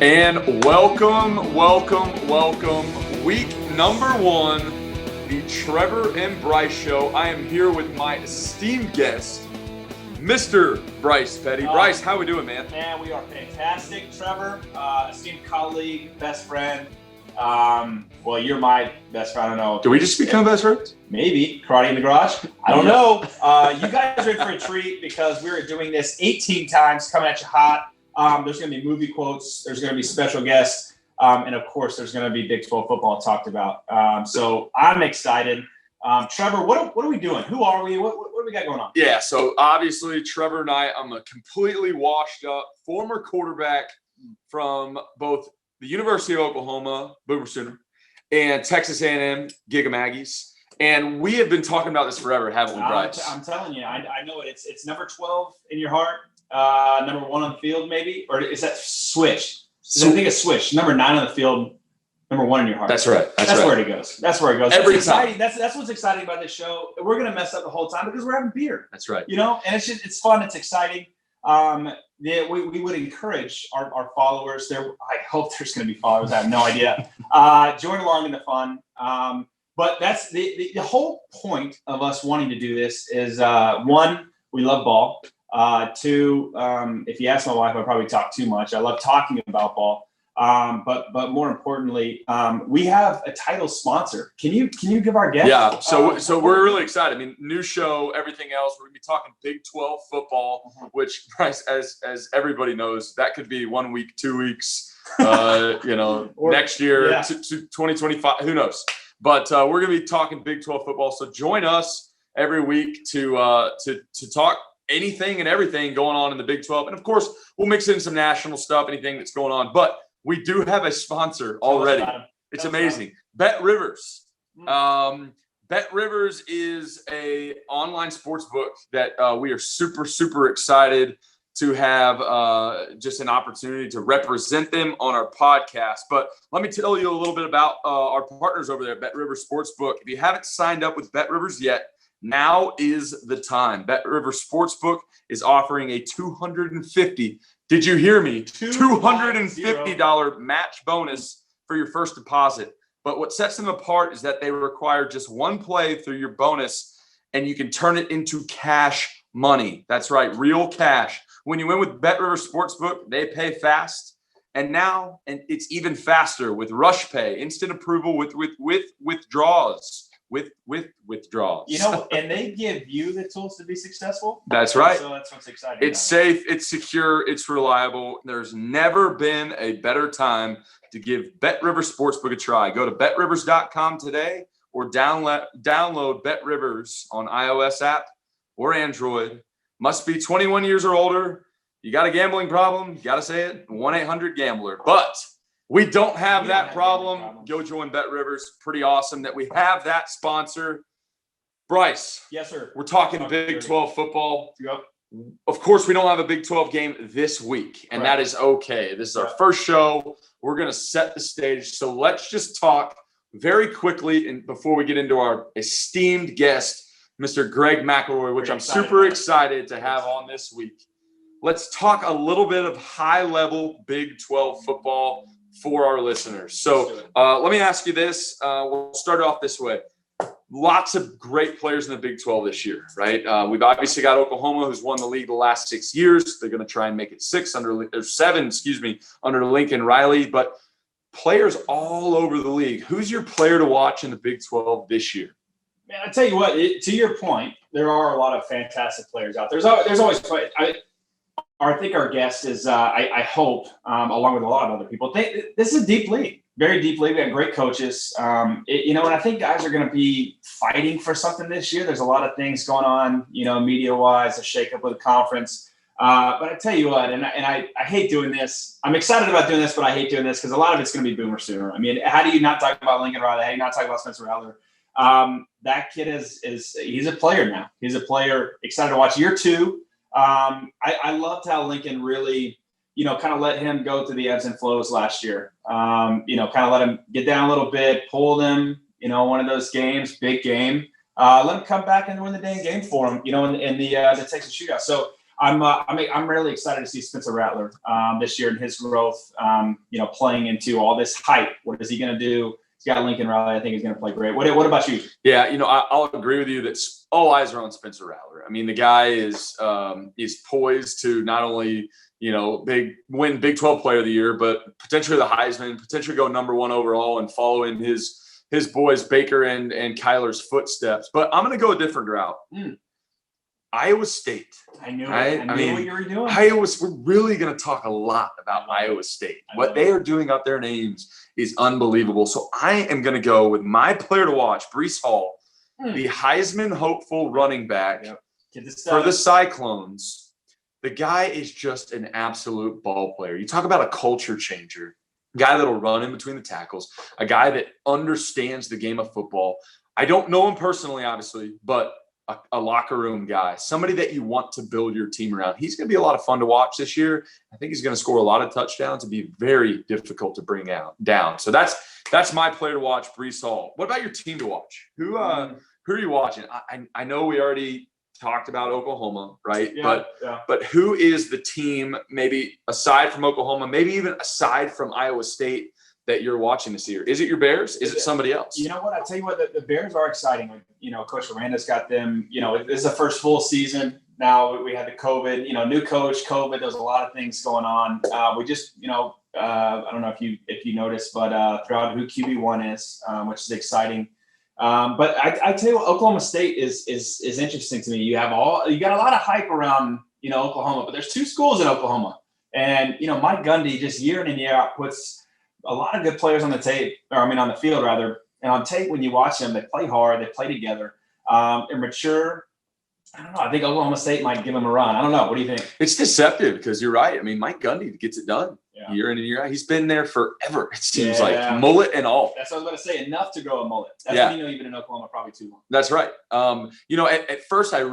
And welcome. Week number 1, the Trevor and Bryce Show. I am here with my esteemed guest, Mr. Bryce Petty. Bryce, how we doing, man? Man, we are fantastic. Trevor, esteemed colleague, best friend. Well, you're my best friend. I don't know. Do we just become best friends? Maybe. Karate in the garage? I don't know. You guys are in for a treat because we're doing this 18 times, coming at you hot. There's going to be movie quotes. There's going to be special guests. And, of course, there's going to be Big 12 football talked about. So I'm excited. Trevor, what are we doing? Who are we? What do we got going on? Yeah, so obviously Trevor and I'm a completely washed up former quarterback from both the University of Oklahoma, Boomer Sooner, and Texas A&M, Giga Maggies. And we have been talking about this forever, haven't we, Bryce? I'm telling you, I know it. It's number 12 in your heart. Number 1 on the field, maybe? Or is that switch? I think it's switch. Number 9 on the field, number 1 in your heart. That's right. That's right. Where it goes. That's where it goes. Every exciting. time. That's what's exciting about this show. We're going to mess up the whole time because we're having beer. That's right. You know, and it's fun. It's exciting. We would encourage our followers there. I hope there's going to be followers. I have no idea. Join along in the fun. But that's the whole point of us wanting to do this is 1, we love ball. 2, if you ask my wife, I probably talk too much. I love talking about ball. But more importantly, we have a title sponsor. Can you give our guest? Yeah. So we're really excited. I mean, new show, everything else. We're gonna be talking Big 12 football, which, Bryce, as everybody knows, that could be 1 week, 2 weeks, next year, 2025. Who knows? But we're gonna be talking Big 12 football. So join us every week to talk anything and everything going on in the Big 12. And of course, we'll mix in some national stuff, anything that's going on. But we do have a sponsor already. It's amazing. Bet Rivers. Bet Rivers is a online sports book that we are super, super excited to have just an opportunity to represent them on our podcast. But let me tell you a little bit about our partners over there at Bet Rivers Sportsbook. If you haven't signed up with Bet Rivers yet, now is the time. Bet Rivers Sportsbook is offering a $250. Did you hear me? $250 match bonus for your first deposit. But what sets them apart is that they require just one play through your bonus, and you can turn it into cash money. That's right, real cash. When you win with Bet Rivers Sportsbook, they pay fast. And it's even faster with Rush Pay, instant approval with withdrawals. With withdrawals. You know, and they give you the tools to be successful. That's right. So that's what's exciting. It's safe, it's secure, it's reliable. There's never been a better time to give Bet Rivers Sportsbook a try. Go to betrivers.com today or download Bet Rivers on iOS app or Android. Must be 21 years or older. You got a gambling problem, you got to say it, 1-800-GAMBLER. But we don't have that problem. Go join Bet Rivers. Pretty awesome that we have that sponsor. Bryce. Yes, sir. We're talking Big 12 football. Yep. Of course, we don't have a Big 12 game this week, and that is okay. This is our first show. We're going to set the stage. So let's just talk very quickly and before we get into our esteemed guest, Mr. Greg McElroy, which I'm super excited to have on this week. Let's talk a little bit of high-level Big 12 football for our listeners. So let me ask you this. We'll start off this way. Lots of great players in the Big 12 this year, right? We've obviously got Oklahoma, who's won the league the last 6 years. They're going to try and make it 7, under Lincoln Riley. But players all over the league. Who's your player to watch in the Big 12 this year? Man, I tell you what. To your point, there are a lot of fantastic players out there. There's always players. I think our guest is, I hope, along with a lot of other people, this is a deep league, very deep league. We have great coaches. And I think guys are going to be fighting for something this year. There's a lot of things going on, media-wise, a shakeup with the conference. But I tell you what, and I hate doing this. I'm excited about doing this, but I hate doing this because a lot of it's going to be Boomer Sooner. I mean, how do you not talk about Lincoln Riley? How do you not talk about Spencer Rattler? That kid he's a player now. He's a player. Excited to watch year 2. I loved how Lincoln really, kind of let him go through the ebbs and flows last year. Kind of let him get down a little bit, pulled him, one of those games, big game. Let him come back and win the dang game for him, in the Texas shootout. So I'm really excited to see Spencer Rattler this year and his growth. Playing into all this hype. What is he going to do? He's got Lincoln Riley. I think he's going to play great. What about you? Yeah, I'll agree with you that all eyes are on Spencer Rattler. I mean, the guy is poised to not only win Big 12 Player of the Year, but potentially the Heisman, potentially go number 1 overall and follow in his boys Baker and Kyler's footsteps. But I'm going to go a different route. Iowa State. I knew right? I knew what you were doing. We're really going to talk a lot about Iowa State. What they are doing up their names is unbelievable. So I am going to go with my player to watch, Breece Hall, the Heisman hopeful running back for the Cyclones. The guy is just an absolute ball player. You talk about a culture changer, a guy that'll run in between the tackles, a guy that understands the game of football. I don't know him personally, obviously, but a locker room guy, somebody that you want to build your team around. He's going to be a lot of fun to watch this year. I think he's going to score a lot of touchdowns and be very difficult to bring down. So that's my player to watch, Breece Hall. What about your team to watch? Who are you watching? I know we already talked about Oklahoma, right? Yeah, but who is the team, maybe aside from Oklahoma, maybe even aside from Iowa State, that you're watching this year? Is it your Bears? Is it somebody else? You know what? I tell you what, the Bears are exciting. Coach Aranda's got them. This is the first full season. Now we had the COVID. New coach, COVID. There's a lot of things going on. We just, I don't know if you noticed, but throughout who QB1 is, which is exciting. But I tell you what, Oklahoma State is interesting to me. You got a lot of hype around Oklahoma, but there's 2 schools in Oklahoma, and Mike Gundy just year in and year out puts a lot of good players on the field rather. And on tape, when you watch them, they play hard, they play together. They're mature. I don't know. I think Oklahoma State might give them a run. I don't know. What do you think? It's deceptive because you're right. I mean, Mike Gundy gets it done year in and year out. He's been there forever, it seems like, mullet and all. That's what I was going to say. Enough to grow a mullet. That's when you've been in Oklahoma probably too long. That's right. At first, I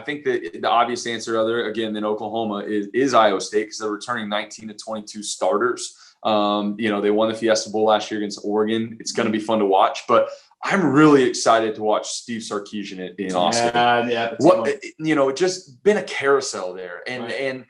think that the obvious answer other, again, than Oklahoma is Iowa State because they're returning 19 to 22 starters. They won the Fiesta Bowl last year against Oregon. It's going to be fun to watch, but I'm really excited to watch Steve Sarkisian in Austin. Just been a carousel there. And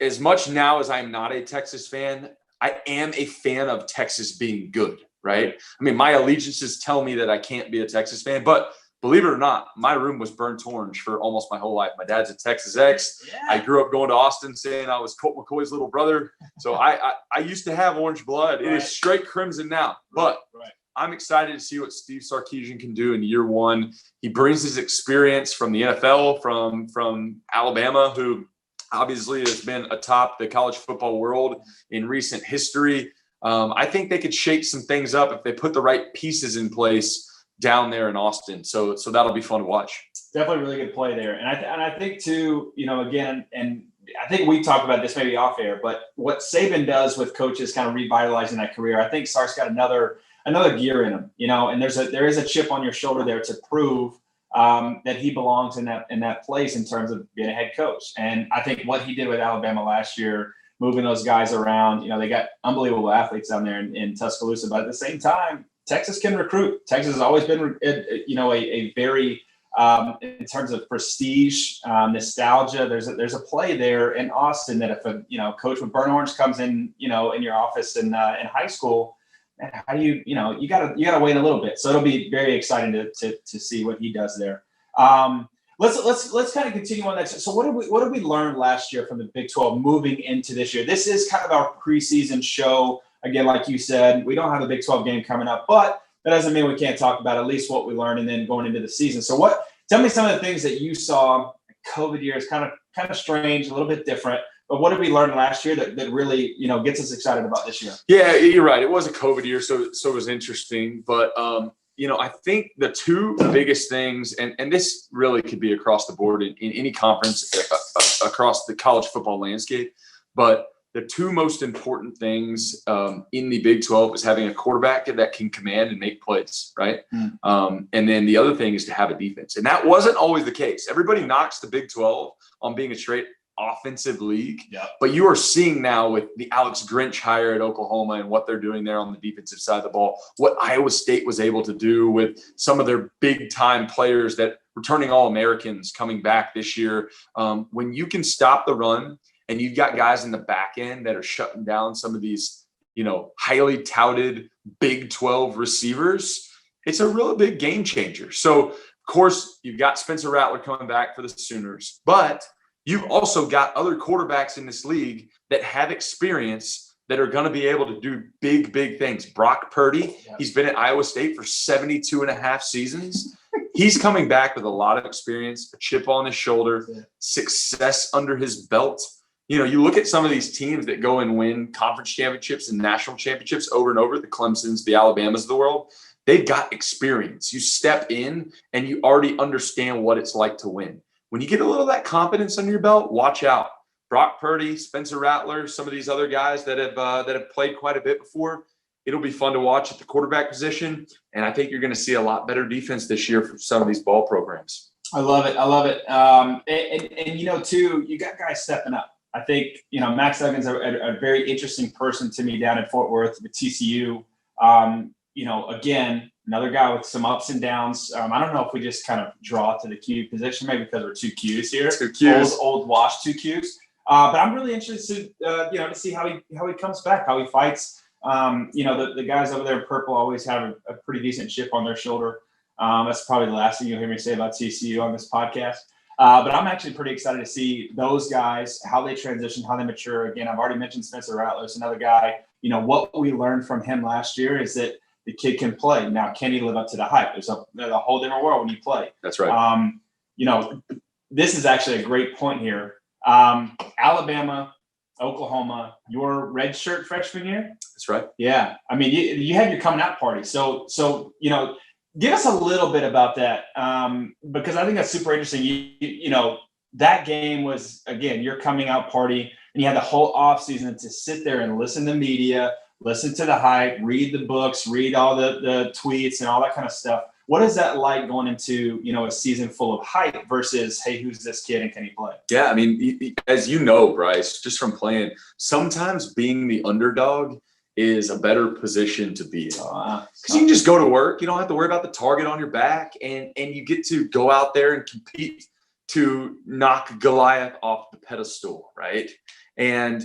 as much now as I'm not a Texas fan, I am a fan of Texas being good, right? I mean, my allegiances tell me that I can't be a Texas fan, but believe it or not, my room was burnt orange for almost my whole life. My dad's a Texas ex. Yeah. I grew up going to Austin saying I was Colt McCoy's little brother. So I used to have orange blood. It is straight crimson now. But I'm excited to see what Steve Sarkisian can do in year 1. He brings his experience from the NFL, from Alabama, who obviously has been atop the college football world in recent history. I think they could shake some things up if they put the right pieces in place down there in Austin. So that'll be fun to watch. Definitely really good play there. And I think too, again, and I think we talked about this maybe off air, but what Saban does with coaches kind of revitalizing that career, I think Sark's got another gear in him, and there is a chip on your shoulder there to prove that he belongs in that place in terms of being a head coach. And I think what he did with Alabama last year, moving those guys around, they got unbelievable athletes down there in Tuscaloosa, but at the same time, Texas can recruit. Texas has always been, a very, in terms of prestige, nostalgia. There's a play there in Austin that if a coach with burnt orange comes in, in your office in high school, man, how do you gotta wait a little bit. So it'll be very exciting to see what he does there. Let's kind of continue on that. So what did we learn last year from the Big 12 moving into this year? This is kind of our preseason show. Again, like you said, we don't have a Big 12 game coming up, but that doesn't mean we can't talk about at least what we learned and then going into the season. So tell me some of the things that you saw. COVID year is kind of strange, a little bit different, but what did we learn last year that really, gets us excited about this year? Yeah, you're right. It was a COVID year, so it was interesting, but I think the 2 biggest things, and this really could be across the board in any conference across the college football landscape, but the 2 most important things in the Big 12 is having a quarterback that can command and make plays, right? And then the other thing is to have a defense. And that wasn't always the case. Everybody knocks the Big 12 on being a straight offensive league. Yeah. But you are seeing now with the Alex Grinch hire at Oklahoma and what they're doing there on the defensive side of the ball, what Iowa State was able to do with some of their big time players that returning All-Americans coming back this year. When you can stop the run and you've got guys in the back end that are shutting down some of these, highly touted Big 12 receivers, it's a real big game changer. So, of course, you've got Spencer Rattler coming back for the Sooners, but you've also got other quarterbacks in this league that have experience that are going to be able to do big, big things. Brock Purdy, he's been at Iowa State for 72 and a half seasons. He's coming back with a lot of experience, a chip on his shoulder, success under his belt. You look at some of these teams that go and win conference championships and national championships over and over, the Clemsons, the Alabamas of the world. They've got experience. You step in and you already understand what it's like to win. When you get a little of that confidence under your belt, watch out. Brock Purdy, Spencer Rattler, some of these other guys that have played quite a bit before. It'll be fun to watch at the quarterback position, and I think you're going to see a lot better defense this year from some of these ball programs. I love it. And too, you got guys stepping up. I think Max Duggan's a very interesting person to me down in Fort Worth with TCU. Again, another guy with some ups and downs. I don't know if we just kind of draw to the Q position, maybe because we're two Qs here. Two Qs. Old wash, two Qs. But I'm really interested, to see how he comes back, how he fights. The guys over there in purple always have a pretty decent chip on their shoulder. That's probably the last thing you'll hear me say about TCU on this podcast. But I'm actually pretty excited to see those guys, how they transition, how they mature. Again, I've already mentioned Spencer Rattler. It's another guy. What we learned from him last year is that the kid can play. Now, can he live up to the hype? There's a whole different world when you play. That's right. This is actually a great point here. Alabama, Oklahoma, your red shirt freshman year. That's right. Yeah. I mean, you had your coming out party. So give us a little bit about that, because I think that's super interesting. That game was, again, your coming out party, and you had the whole off season to sit there and listen to media, listen to the hype, read the books, read all the tweets and all that kind of stuff. What is that like going into, a season full of hype versus, hey, who's this kid and can he play? Yeah, I mean, as you know, Bryce, just from playing, sometimes being the underdog is a better position to be in. Because you can just go to work. You don't have to worry about the target on your back, and you get to go out there and compete to knock Goliath off the pedestal, right? And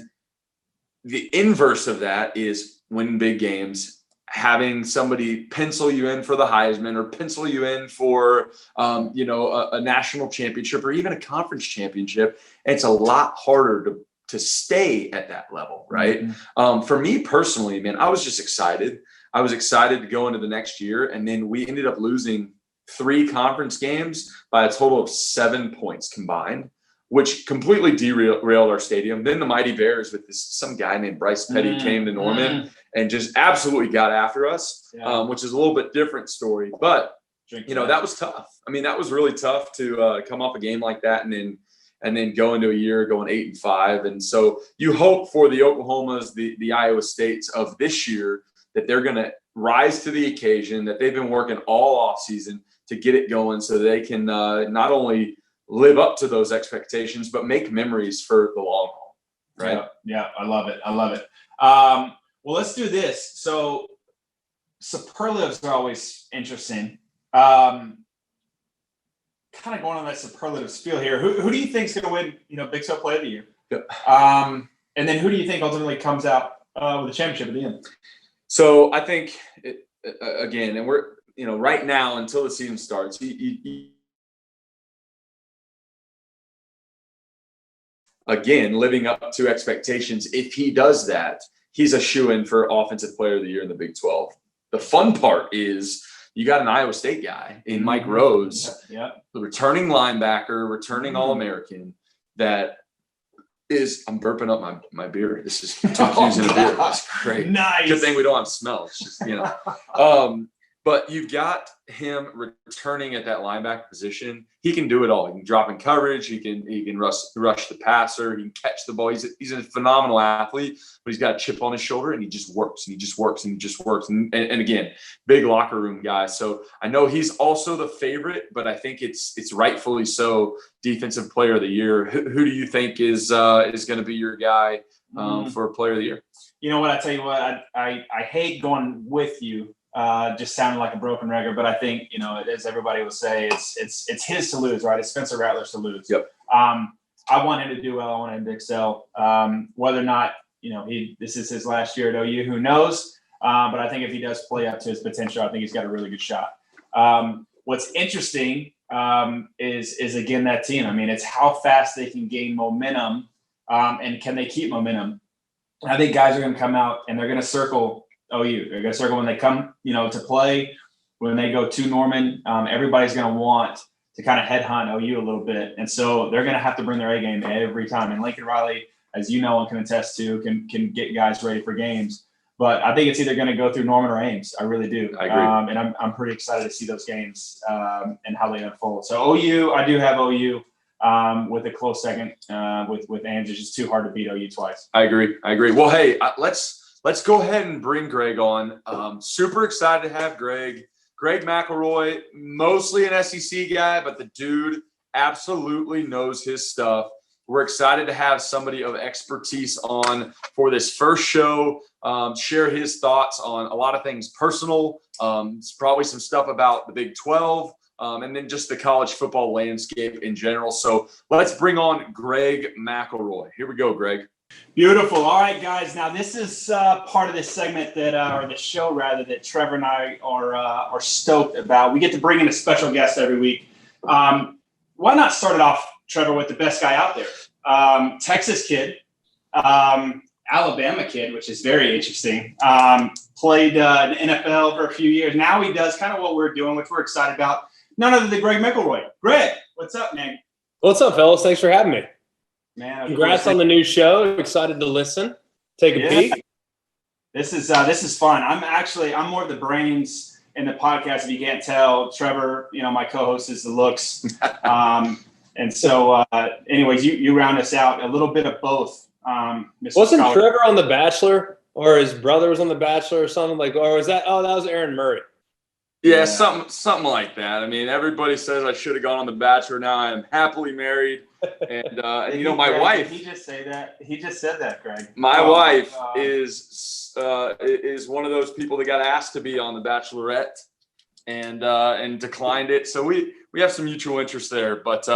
the inverse of that is winning big games, having somebody pencil you in for the Heisman or pencil you in for, a national championship or even a conference championship. It's a lot harder to stay at that level, right? Mm-hmm. For me personally, man, I was just excited. I was excited to go into the next year, and then we ended up losing 3 conference games by a total of 7 points combined, which completely derailed our stadium. Then the Mighty Bears with some guy named Bryce Petty came to Norman and just absolutely got after us, which is a little bit different story. But, that was tough. I mean, that was really tough to come off a game like that and then go into a year going 8-5. And so you hope for the Oklahomas, the Iowa States of this year, that they're going to rise to the occasion, that they've been working all offseason to get it going so they can not only live up to those expectations, but make memories for the long haul. Right? Yeah, I love it. Well, let's do this. So superlatives are always interesting. Kind of going on that superlatives feel here. Who do you think is going to win, Big 12 Player of the Year? Yep. And then who do you think ultimately comes out with a championship at the end? So I think, again, and we're, right now until the season starts, again, living up to expectations. If he does that, he's a shoo-in for Offensive Player of the Year in the Big 12. The fun part is you got an Iowa State guy in Mike Rose, the returning linebacker, returning All-American, that is – I'm burping up my beer. This is tough using a beer. That's great. Nice. Good thing we don't have smell. It's just, But you've got him returning at that linebacker position. He can do it all. He can drop in coverage. He can rush the passer. He can catch the ball. He's a phenomenal athlete, but he's got a chip on his shoulder, and he just works, and he just works, and he just works. And again, big locker room guy. So I know he's also the favorite, but I think it's rightfully so defensive player of the year. Who do you think is going to be your guy for player of the year? You know what? I tell you what, I hate going with you. Just sounded like a broken record, but I think, as everybody will say, it's his to lose, right? It's Spencer Rattler's to lose. Yep. I want him to do well. I want him to excel. Whether or not, this is his last year at OU, who knows? But I think if he does play up to his potential, I think he's got a really good shot. What's interesting is again, that team. I mean, it's how fast they can gain momentum, and can they keep momentum? I think guys are going to come out and they're going to circle OU. They're going to circle when they come, to play, when they go to Norman. Everybody's going to want to kind of headhunt OU a little bit. And so they're going to have to bring their A game every time. And Lincoln Riley, as you know and can attest to, can get guys ready for games. But I think it's either going to go through Norman or Ames. I really do. I agree. And I'm pretty excited to see those games and how they unfold. So OU, I do have OU with a close second with Ames. It's just too hard to beat OU twice. I agree. Well, hey, let's go ahead and bring Greg on. Super excited to have Greg. Greg McElroy, mostly an SEC guy, but the dude absolutely knows his stuff. We're excited to have somebody of expertise on for this first show, share his thoughts on a lot of things personal, probably some stuff about the Big 12, and then just the college football landscape in general. So let's bring on Greg McElroy. Here we go, Greg. Beautiful. All right, guys. Now this is part of this segment or the show rather, that Trevor and I are stoked about. We get to bring in a special guest every week. Why not start it off, Trevor, with the best guy out there? Texas kid, Alabama kid, which is very interesting. Played in the NFL for a few years. Now he does kind of what we're doing, which we're excited about. None other than Greg McElroy. Greg, what's up, man? What's up, fellas? Thanks for having me. Man, congrats on the new show. Excited to listen. Take a peek. This is fun. I'm more of the brains in the podcast, if you can't tell. Trevor, my co-host, is the looks. And so, anyways, you round us out. A little bit of both. Wasn't Trevor on The Bachelor, or his brother was on The Bachelor or something or was that? Oh, that was Aaron Murray. Yeah, something like that. I mean, everybody says I should have gone on The Bachelor. Now I am happily married, and my wife. He just said that. He just said that, Greg. My wife is one of those people that got asked to be on The Bachelorette, and declined it. So we have some mutual interest there, but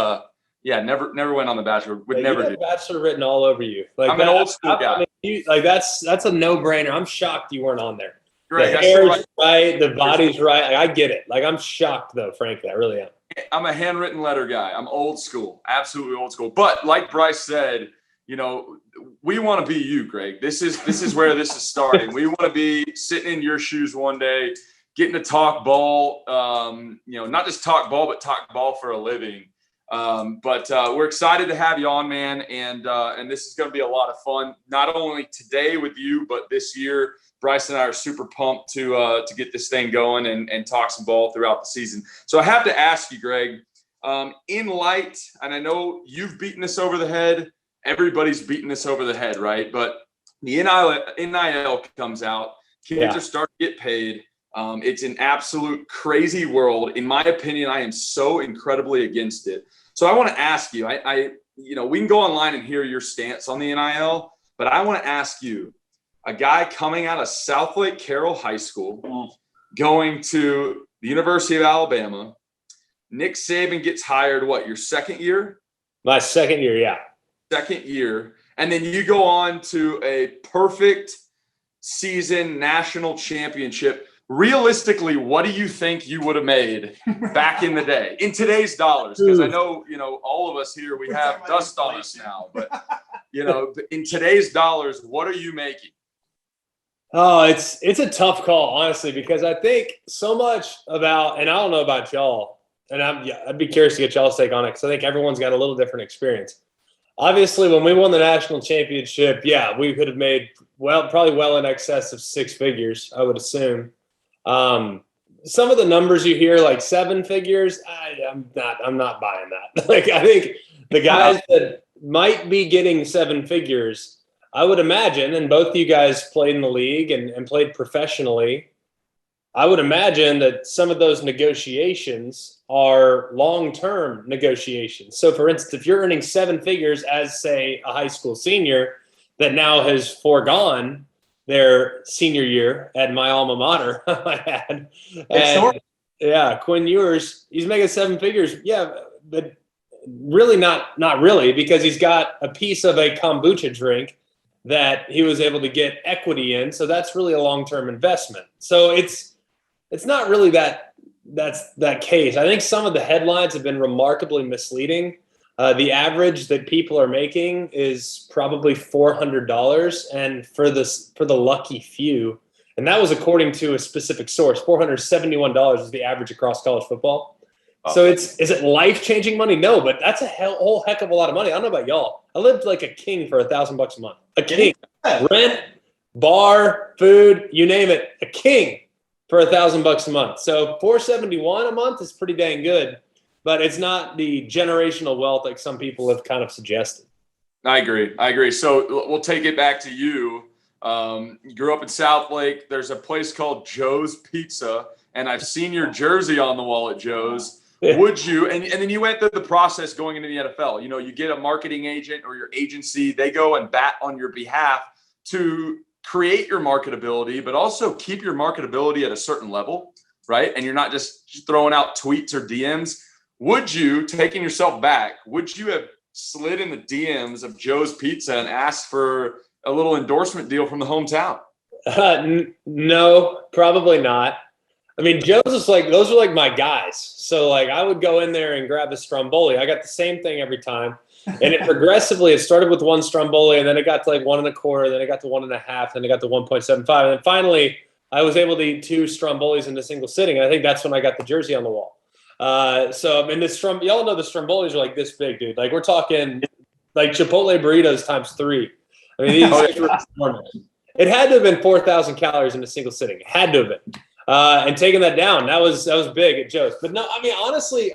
never went on The Bachelor. Would never do. Bachelor written all over you. I'm an old school guy. That's a no-brainer. I'm shocked you weren't on there. Greg, the hair's right, the body's right. I get it. I'm shocked though, frankly. I really am. I'm a handwritten letter guy. I'm old school, absolutely old school. But like Bryce said, we want to be you, Greg. This is where this is starting. We want to be sitting in your shoes one day, getting to talk ball. Not just talk ball, but talk ball for a living. But we're excited to have you on, man. And this is going to be a lot of fun, not only today with you, but this year. Bryce and I are super pumped to get this thing going and talk some ball throughout the season. So I have to ask you, Greg, in light, and I know you've beaten us over the head. Everybody's beaten us over the head, right? But the NIL comes out. Kids are starting to get paid. It's an absolute crazy world. In my opinion, I am so incredibly against it. So I want to ask you, we can go online and hear your stance on the NIL, but I want to ask you, a guy coming out of South Lake Carroll High School, going to the University of Alabama. Nick Saban gets hired, your second year? My second year, yeah. Second year. And then you go on to a perfect season national championship. Realistically, what do you think you would have made back in the day, in today's dollars? Because I know, all of us here, we have dust on us now. But, in today's dollars, what are you making? Oh, it's a tough call, honestly, because I think so much about, and I don't know about y'all, and I'd be curious to get y'all's take on it, because I think everyone's got a little different experience. Obviously, when we won the national championship, we could have made probably well in excess of six figures, I would assume. some of the numbers you hear, like 7 figures, I'm not buying that. Like, I think the guys that might be getting 7 figures, I would imagine, and both you guys played in the league and played professionally, I would imagine that some of those negotiations are long-term negotiations. So, for instance, if you're earning 7 figures as, say, a high school senior that now has foregone their senior year at my alma mater, I had, and yeah, Quinn Ewers, he's making 7 figures. Yeah, but really not really, because he's got a piece of a kombucha drink that he was able to get equity in. So that's really a long-term investment. So it's not really that case. I think some of the headlines have been remarkably misleading. The average that people are making is probably $400, and for the lucky few, and that was according to a specific source, $471 is the average across college football. Oh. So is it life-changing money? No, but that's a whole heck of a lot of money. I don't know about y'all. I lived like a king for $1,000 a month. A king. Rent, bar, food, you name it. A king for $1,000 a month. So $471 a month is pretty dang good, but it's not the generational wealth like some people have kind of suggested. I agree. So we'll take it back to you. You grew up in Southlake. There's a place called Joe's Pizza, and I've seen your jersey on the wall at Joe's. Yeah. Would you, and then you went through the process going into the NFL. You know, you get a marketing agent or your agency, they go and bat on your behalf to create your marketability, but also keep your marketability at a certain level, right? And you're not just throwing out tweets or DMs. Would you, taking yourself back, would you have slid in the DMs of Joe's Pizza and asked for a little endorsement deal from the hometown? No, probably not. I mean, Joe's is like, those are like my guys. So like I would go in there and grab a Stromboli. I got the same thing every time. And it progressively, it started with 1 Stromboli, and then it got to like 1 1/4, then it got to 1 1/2, then it got to 1.75. And then finally I was able to eat 2 Strombolis in a single sitting. And I think that's when I got the jersey on the wall. So I mean, y'all know the Strombolis are like this big, dude. Like we're talking like Chipotle burritos times 3. I mean, these it had to have been 4,000 calories in a single sitting. It had to have been. And taking that down, that was big at Joe's. But no, I mean, honestly,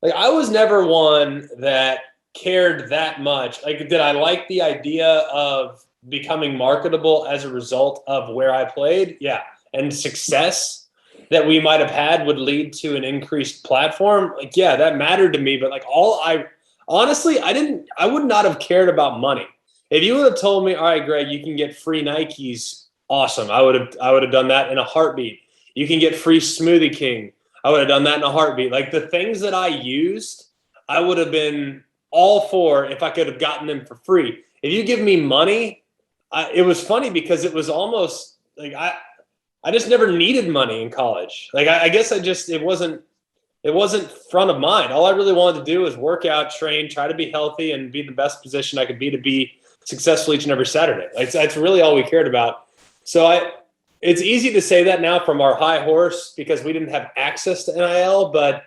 I was never one that cared that much. Like, did I like the idea of becoming marketable as a result of where I played? Yeah. And success that we might have had would lead to an increased platform. Like, yeah, that mattered to me. But like honestly, I would not have cared about money. If you would have told me, all right, Greg, you can get free Nikes, awesome. I would have done that in a heartbeat. You can get free Smoothie King. I would have done that in a heartbeat. Like the things that I used, I would have been all for if I could have gotten them for free. If you give me money, it was funny because it was almost like I just never needed money in college. Like I guess it wasn't front of mind. All I really wanted to do was work out, train, try to be healthy, and be the best position I could be to be successful each and every Saturday. Like that's really all we cared about. So it's easy to say that now from our high horse because we didn't have access to NIL, but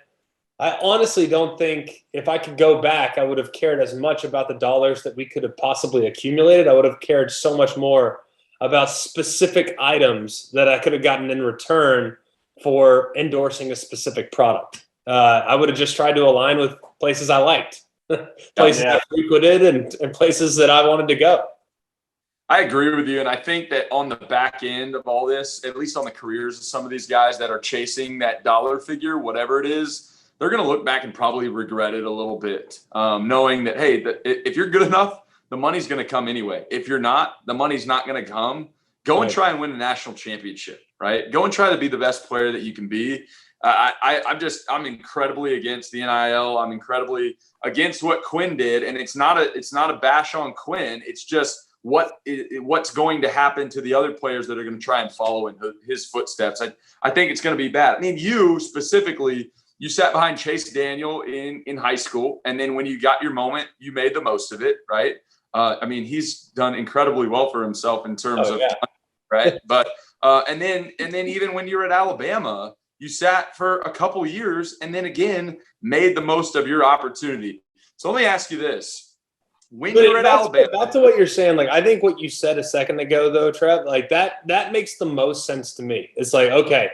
I honestly don't think if I could go back, I would have cared as much about the dollars that we could have possibly accumulated. I would have cared so much more about specific items that I could have gotten in return for endorsing a specific product. I would have just tried to align with places I liked, places I frequented, and places that I wanted to go. I agree with you. And I think that on the back end of all this, at least on the careers of some of these guys that are chasing that dollar figure, whatever it is, they're going to look back and probably regret it a little bit, knowing that, hey, if you're good enough, the money's going to come anyway. If you're not, the money's not going to come. Go and try and win a national championship, right? Go and try to be the best player that you can be. I'm incredibly against the NIL. I'm incredibly against what Quinn did. And it's not a bash on Quinn. It's just what's going to happen to the other players that are going to try and follow in his footsteps. I think it's going to be bad. I mean, you specifically, you sat behind Chase Daniel in high school. And then when you got your moment, you made the most of it, right? I mean, he's done incredibly well for himself in terms of, right? But, and then even when you were at Alabama, you sat for a couple years and then again, made the most of your opportunity. So let me ask you this. When you're at Alabama, back to what you're saying, like I think what you said a second ago, though, Trev, like that makes the most sense to me. It's like, okay,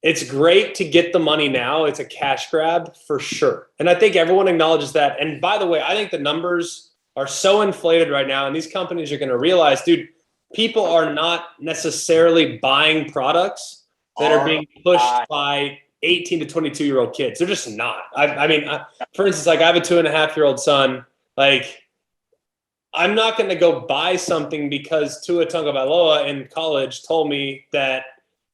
it's great to get the money now. It's a cash grab for sure. And I think everyone acknowledges that. And by the way, I think the numbers are so inflated right now, and these companies are going to realize, dude, people are not necessarily buying products that are being pushed by 18 to 22-year-old kids. They're just not. I mean, for instance, like I have a 2.5-year-old son. Like, I'm not going to go buy something because Tua Tagovailoa in college told me that,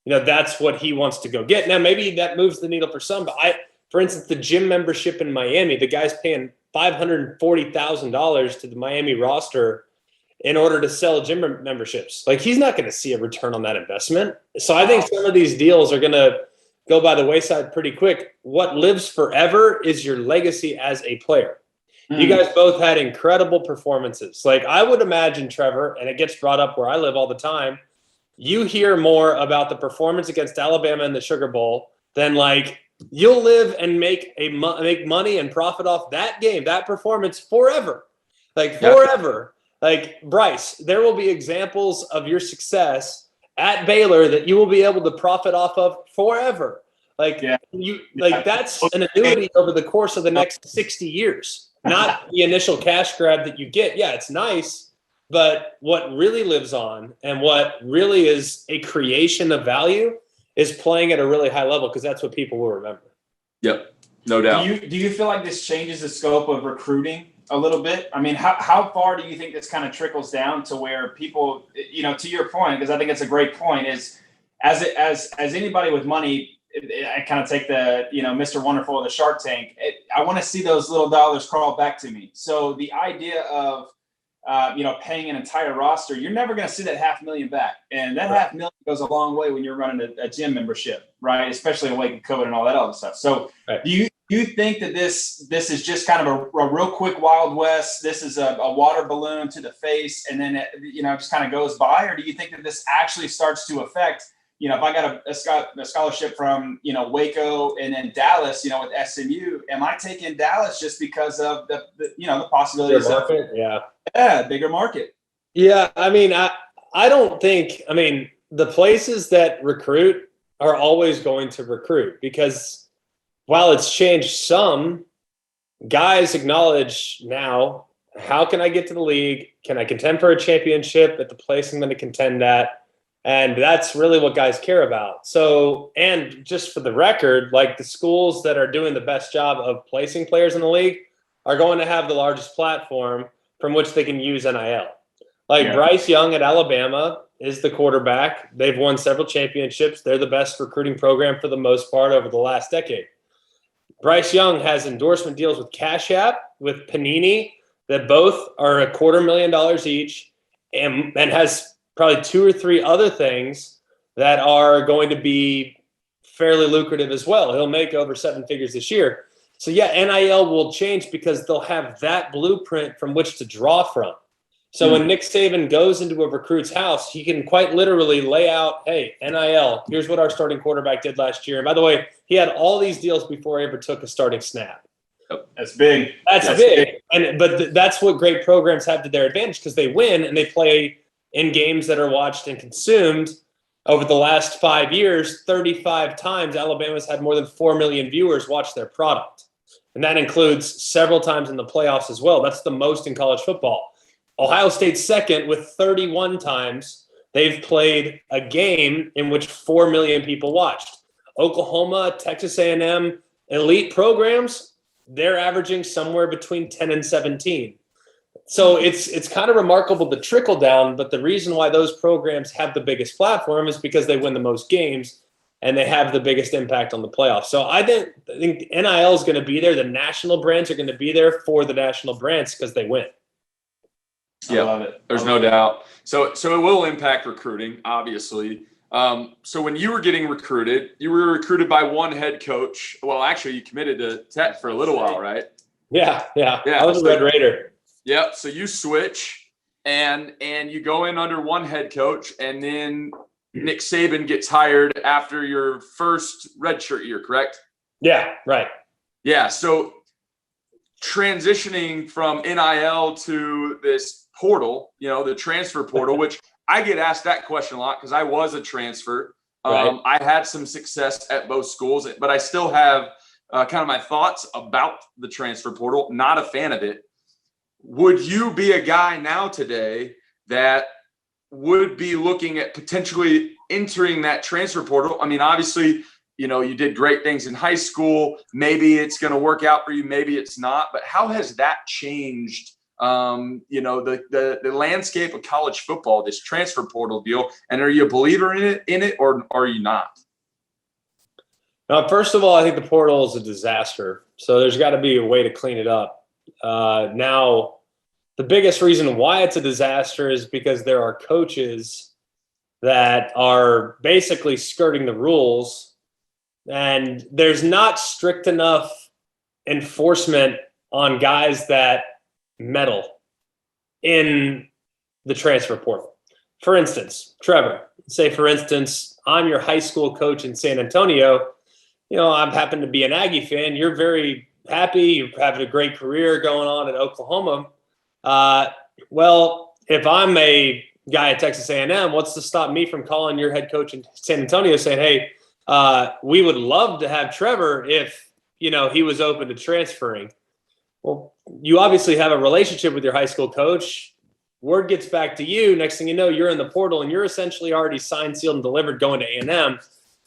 that's what he wants to go get. Now, maybe that moves the needle for some, but for instance, the gym membership in Miami, the guy's paying $540,000 to the Miami roster in order to sell gym memberships. Like, he's not going to see a return on that investment. So I think some of these deals are going to go by the wayside pretty quick. What lives forever is your legacy as a player. You guys both had incredible performances. Like, I would imagine, Trevor, and it gets brought up where I live all the time, you hear more about the performance against Alabama in the Sugar Bowl than, like, you'll live and make money and profit off that game, that performance forever. Like, forever. Like, Bryce, there will be examples of your success at Baylor that you will be able to profit off of forever. Like, that's an annuity over the course of the next 60 years. Not the initial cash grab that you get. Yeah, it's nice, but what really lives on and what really is a creation of value is playing at a really high level, because that's what people will remember. Yep, no doubt. Do you feel like this changes the scope of recruiting a little bit? I mean, how far do you think this kind of trickles down to where people, to your point, because I think it's a great point, is as anybody with money, I kind of take the, Mr. Wonderful of the Shark Tank. I want to see those little dollars crawl back to me. So the idea of, paying an entire roster, you're never going to see that $500,000 back. And that $500,000 goes a long way when you're running a gym membership, right? Especially in wake of COVID and all that other stuff. So do you think that this is just kind of a real quick Wild West? This is a water balloon to the face, and then it, just kind of goes by? Or do you think that this actually starts to affect, if I got a scholarship from, Waco and then Dallas, with SMU, am I taking Dallas just because of the possibilities of bigger market? Yeah. I mean, I don't think, the places that recruit are always going to recruit, because while it's changed some, guys acknowledge now, how can I get to the league? Can I contend for a championship at the place I'm going to contend at? And that's really what guys care about. So, and just for the record, like, the schools that are doing the best job of placing players in the league are going to have the largest platform from which they can use NIL. Like, Bryce Young at Alabama is the quarterback. They've won several championships. They're the best recruiting program for the most part over the last decade. Bryce Young has endorsement deals with Cash App, with Panini, that both are $250,000 each, and has probably 2 or 3 other things that are going to be fairly lucrative as well. He'll make over 7 figures this year. So NIL will change because they'll have that blueprint from which to draw from. So when Nick Saban goes into a recruit's house, he can quite literally lay out, hey, NIL, here's what our starting quarterback did last year. And by the way, he had all these deals before he ever took a starting snap. That's big. That's big. But that's what great programs have to their advantage, because they win and they play in games that are watched and consumed. Over the last 5 years, 35 times Alabama's had more than 4 million viewers watch their product. And that includes several times in the playoffs as well. That's the most in college football. Ohio State's second with 31 times they've played a game in which 4 million people watched. Oklahoma, Texas A&M, elite programs, they're averaging somewhere between 10 and 17. So it's kind of remarkable, the trickle down, but the reason why those programs have the biggest platform is because they win the most games and they have the biggest impact on the playoffs. So I think NIL is going to be there. The national brands are going to be there for the national brands because they win. Yeah, I love it. There's no doubt. So it will impact recruiting, obviously. So when you were getting recruited, you were recruited by one head coach. Well, actually, you committed to Tech for a little while, right? Yeah. I was a Red Raider. Yep. So you switch and you go in under one head coach, and then Nick Saban gets hired after your first redshirt year, correct? Yeah, right. Yeah. So transitioning from NIL to this portal, the transfer portal, which I get asked that question a lot because I was a transfer. Right. I had some success at both schools, but I still have kind of my thoughts about the transfer portal. Not a fan of it. Would you be a guy now today that would be looking at potentially entering that transfer portal? I mean, obviously, you did great things in high school. Maybe it's going to work out for you. Maybe it's not. But how has that changed, the landscape of college football, this transfer portal deal? And are you a believer in it, or are you not? First of all, I think the portal is a disaster. So there's got to be a way to clean it up. Now, the biggest reason why it's a disaster is because there are coaches that are basically skirting the rules, and there's not strict enough enforcement on guys that meddle in the transfer portal. For instance, Trevor, I'm your high school coach in San Antonio. I happen to be an Aggie fan. You're very happy. You're having a great career going on in Oklahoma. Well, if I'm a guy at Texas A&M, what's to stop me from calling your head coach in San Antonio saying, hey, we would love to have Trevor if, he was open to transferring. Well, you obviously have a relationship with your high school coach. Word gets back to you. Next thing you know, you're in the portal and you're essentially already signed, sealed, and delivered going to A&M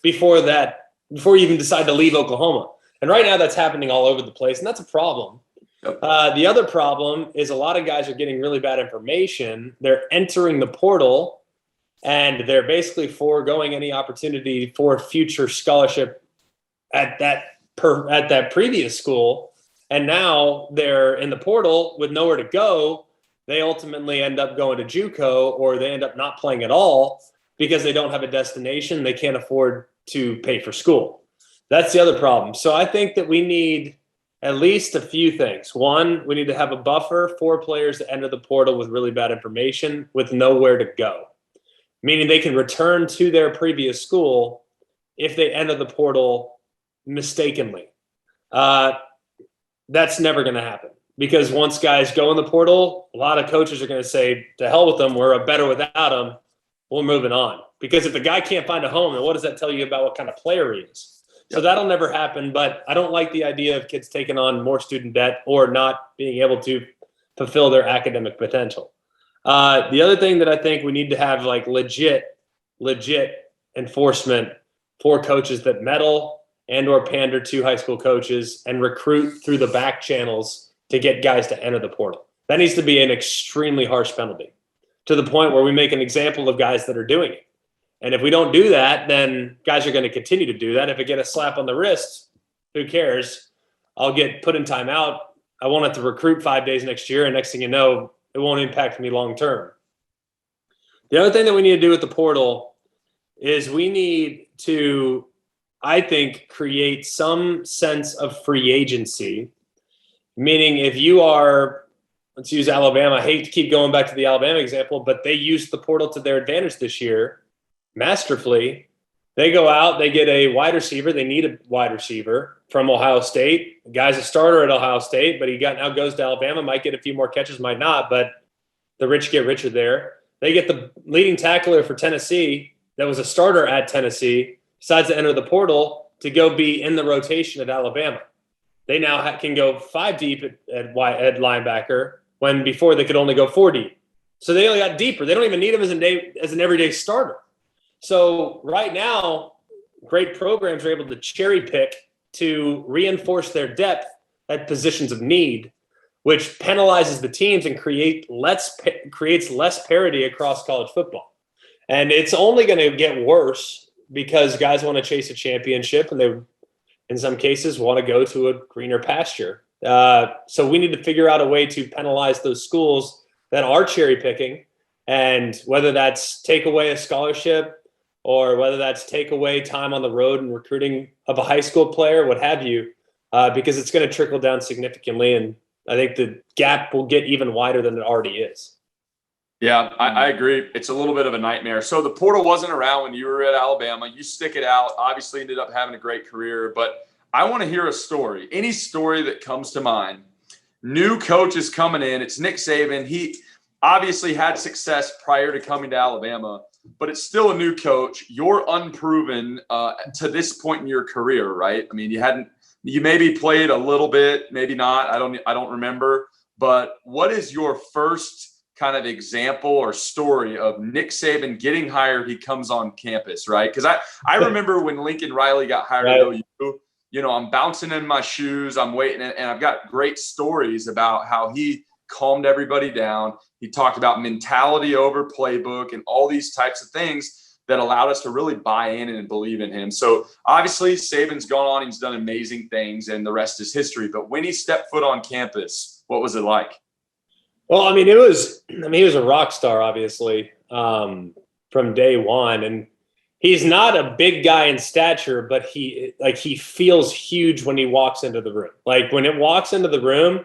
before you even decide to leave Oklahoma. And right now that's happening all over the place, and that's a problem. Yep. The other problem is a lot of guys are getting really bad information. They're entering the portal, and they're basically foregoing any opportunity for future scholarship at that previous school. And now they're in the portal with nowhere to go. They ultimately end up going to JUCO, or they end up not playing at all because they don't have a destination. They can't afford to pay for school. That's the other problem. So I think that we need at least a few things. One, we need to have a buffer for players that enter the portal with really bad information with nowhere to go, meaning they can return to their previous school if they enter the portal mistakenly. That's never going to happen, because once guys go in the portal, a lot of coaches are going to say, to hell with them, we're better without them, we're moving on. Because if the guy can't find a home, then what does that tell you about what kind of player he is? So that'll never happen, but I don't like the idea of kids taking on more student debt or not being able to fulfill their academic potential. The other thing that I think we need to have, like, legit enforcement for coaches that meddle and or pander to high school coaches and recruit through the back channels to get guys to enter the portal. That needs to be an extremely harsh penalty, to the point where we make an example of guys that are doing it. And if we don't do that, then guys are going to continue to do that. If I get a slap on the wrist, who cares? I'll get put in timeout. I won't have to recruit 5 days next year. And next thing you know, it won't impact me long term. The other thing that we need to do with the portal is we need to, I think, create some sense of free agency. Meaning, if you are, let's use Alabama. I hate to keep going back to the Alabama example, but they used the portal to their advantage this year masterfully. They go out, they get a wide receiver. They need a wide receiver from Ohio State. The guy's a starter at Ohio State, but he now goes to Alabama, might get a few more catches, might not, but the rich get richer there. They get the leading tackler for Tennessee that was a starter at Tennessee, decides to enter the portal to go be in the rotation at Alabama. They now can go 5 deep at linebacker, when before they could only go 4 deep. So they only got deeper. They don't even need him as an everyday starter. So right now, great programs are able to cherry pick to reinforce their depth at positions of need, which penalizes the teams and creates less parity across college football. And it's only going to get worse because guys want to chase a championship, and they, in some cases, want to go to a greener pasture. So we need to figure out a way to penalize those schools that are cherry picking, and whether that's take away a scholarship or whether that's take away time on the road and recruiting of a high school player, what have you, because it's going to trickle down significantly. And I think the gap will get even wider than it already is. Yeah, I agree. It's a little bit of a nightmare. So the portal wasn't around when you were at Alabama. You stick it out, obviously ended up having a great career. But I want to hear a story, any story that comes to mind. New coach is coming in. It's Nick Saban. He obviously had success prior to coming to Alabama. but it's still a new coach. You're unproven to this point in your career, right? I mean, you maybe played a little bit, maybe not. I don't remember. But what is your first kind of example or story of Nick Saban getting hired? He comes on campus, right? Because I remember when Lincoln Riley got hired at OU. You know, I'm bouncing in my shoes. I'm waiting, and I've got great stories about how he calmed everybody down. He talked about mentality over playbook and all these types of things that allowed us to really buy in and believe in him. So obviously Saban's gone on, he's done amazing things, and the rest is history. But when he stepped foot on campus, what was it like? Well, I mean, he was a rock star, obviously, from day one. And he's not a big guy in stature, but he feels huge when he walks into the room. Like when it walks into the room,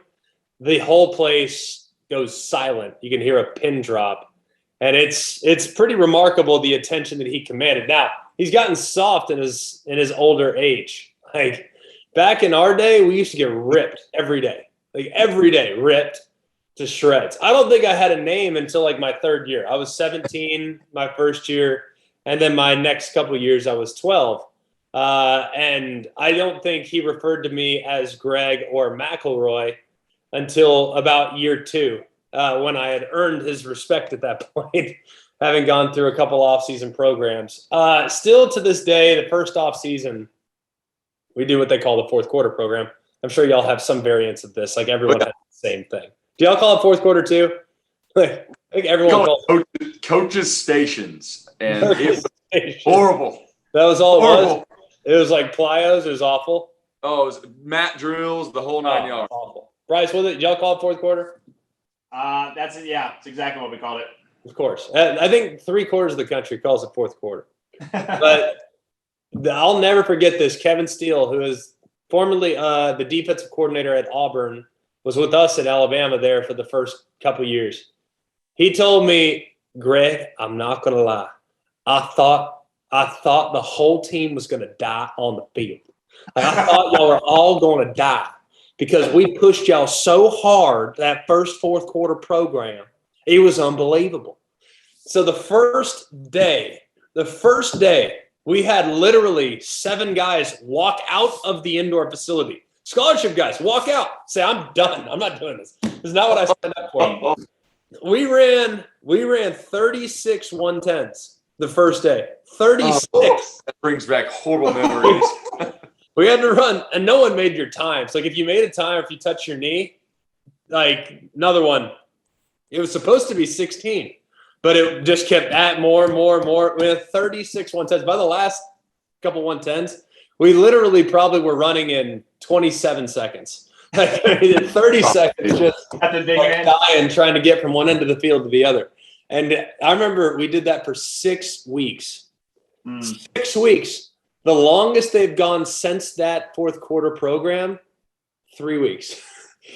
the whole place goes silent. You can hear a pin drop. And it's pretty remarkable the attention that he commanded. Now, he's gotten soft in his older age. Like back in our day, we used to get ripped every day. Like every day, ripped to shreds. I don't think I had a name until like my third year. I was 17 my first year, and then my next couple of years I was 12. And I don't think he referred to me as Greg or McElroy until about year 2, when I had earned his respect at that point, having gone through a couple off-season programs. Still to this day, the first off-season, we do what they call the fourth quarter program. I'm sure y'all have some variants of this. Like everyone has the same thing. Do y'all call it fourth quarter too? I think everyone calls it coaches stations, and it was horrible. That was all it was. It was like plyos. It was awful. Oh, it was mat drills, the whole 9 yards. Awful. Bryce, did y'all call it fourth quarter? That's it. Yeah, it's exactly what we called it. Of course. I think 3/4 of the country calls it fourth quarter. But I'll never forget this. Kevin Steele, who is formerly the defensive coordinator at Auburn, was with us at Alabama there for the first couple years. He told me, Greg, I'm not going to lie. I thought the whole team was going to die on the field. Like, I thought y'all were all going to die because we pushed y'all so hard that first fourth quarter program. It was unbelievable. So the first day, we had literally 7 guys walk out of the indoor facility. Scholarship guys, walk out. Say, I'm done. I'm not doing this. This is not what I signed up for. We ran 36 110s the first day. 36. That brings back horrible memories. We had to run, and no one made your times. Like if you made a time, if you touched your knee, like another one, it was supposed to be 16, but it just kept at more. We had 36 110s. By the last couple 110s, we literally probably were running in 27 seconds. Like, 30 seconds just dying, trying to get from one end of the field to the other. And I remember we did that for 6 weeks. 6 weeks. The longest they've gone since that fourth quarter program, 3 weeks.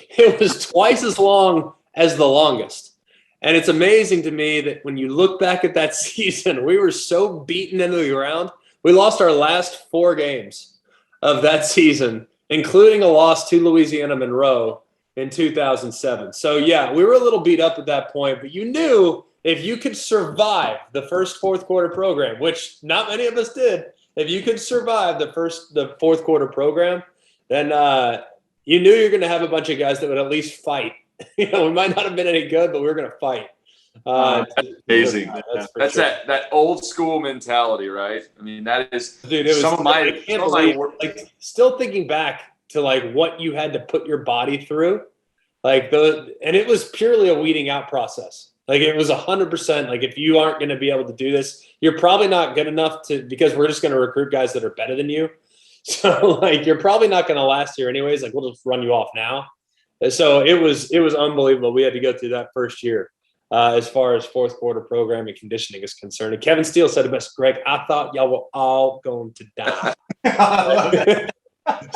It was twice as long as the longest. And it's amazing to me that when you look back at that season, we were so beaten into the ground. We lost our last 4 games of that season, including a loss to Louisiana Monroe in 2007. So, yeah, we were a little beat up at that point, but you knew if you could survive the first fourth quarter program, which not many of us did, if you could survive the fourth quarter program, then you knew you're going to have a bunch of guys that would at least fight. We might not have been any good, but we were going to fight. That's amazing. That's sure. that old school mentality, right? I mean, that is, dude. It was some of my, I can't believe, like, still thinking back to like what you had to put your body through, and it was purely a weeding out process. Like it was 100%. Like if you aren't going to be able to do this, you're probably not good enough because we're just going to recruit guys that are better than you. So like you're probably not going to last here anyways. Like we'll just run you off now. So it was unbelievable. We had to go through that first year. As far as fourth quarter program and conditioning is concerned. And Kevin Steele said it best, Greg, I thought y'all were all going to die. But